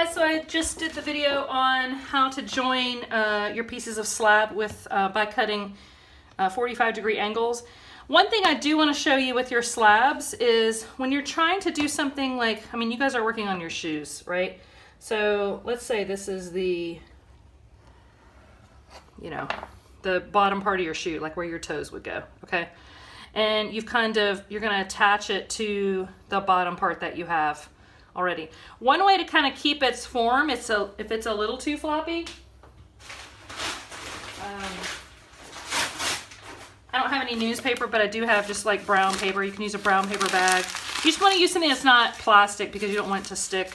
guys, so I just did the video on how to join your pieces of slab with by cutting 45-degree angles. One thing I do want to show you with your slabs is when you're trying to do something like, I mean, you guys are working on your shoes, right? So let's say this is the, you know, the bottom part of your shoe, like where your toes would go, okay? And you're going to attach it to the bottom part that you have already. One way to kind of keep its form, if it's a little too floppy, I don't have any newspaper, but I do have just like brown paper. You can use a brown paper bag. You just want to use something that's not plastic because you don't want it to stick.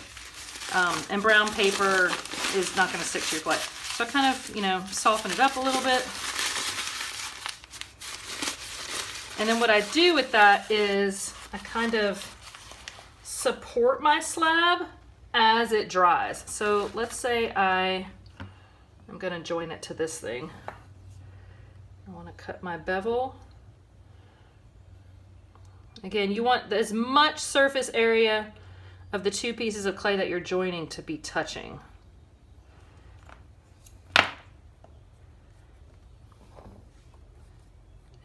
And brown paper is not going to stick to your clay. So I kind of, you know, soften it up a little bit. And then what I do with that is I kind of support my slab as it dries. So let's say I'm going to join it to this thing. I want to cut my bevel. Again, you want as much surface area of the two pieces of clay that you're joining to be touching.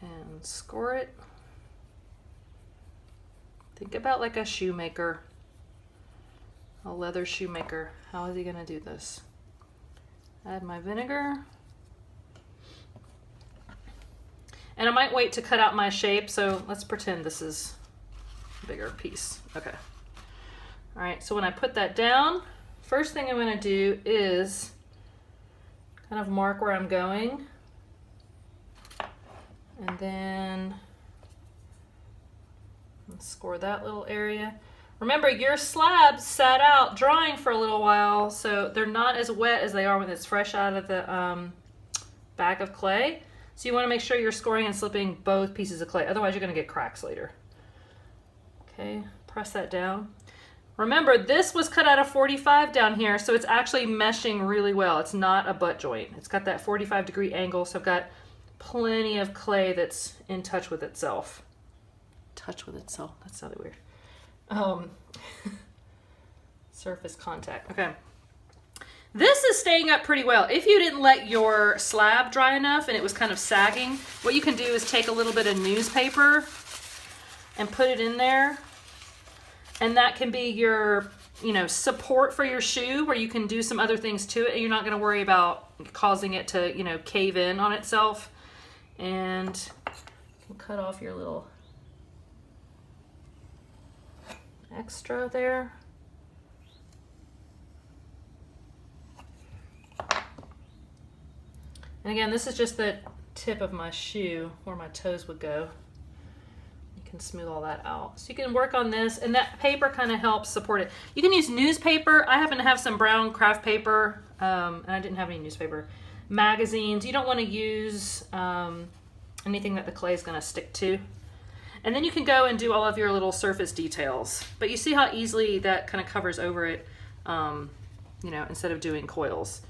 And score it. Think about like a shoemaker, a leather shoemaker. How is he going to do this? Add my vinegar. And I might wait to cut out my shape, so let's pretend this is a bigger piece. Okay. All right, so when I put that down, first thing I'm going to do is kind of mark where I'm going. And then score that little area. Remember, your slabs sat out drying for a little while, so they're not as wet as they are when it's fresh out of the bag of clay. So you want to make sure you're scoring and slipping both pieces of clay. Otherwise, you're going to get cracks later. Okay, press that down. Remember, this was cut out of 45 down here, so it's actually meshing really well. It's not a butt joint. It's got that 45-degree angle, so I've got plenty of clay that's in touch with itself. Touch with itself. That sounded weird. Surface contact. Okay. This is staying up pretty well. If you didn't let your slab dry enough and it was kind of sagging, what you can do is take a little bit of newspaper and put it in there. And that can be your, you know, support for your shoe where you can do some other things to it and you're not going to worry about causing it to, you know, cave in on itself. And cut off your little extra there. And again, this is just the tip of my shoe where my toes would go. You can smooth all that out. So you can work on this, and that paper kind of helps support it. You can use newspaper. I happen to have some brown craft paper, and I didn't have any newspaper. Magazines. You don't want to use anything that the clay is going to stick to. And then you can go and do all of your little surface details. But you see how easily that kind of covers over it, you know, instead of doing coils.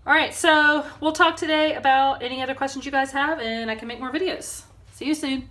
All right, so we'll talk today about any other questions you guys have, and I can make more videos. See you soon.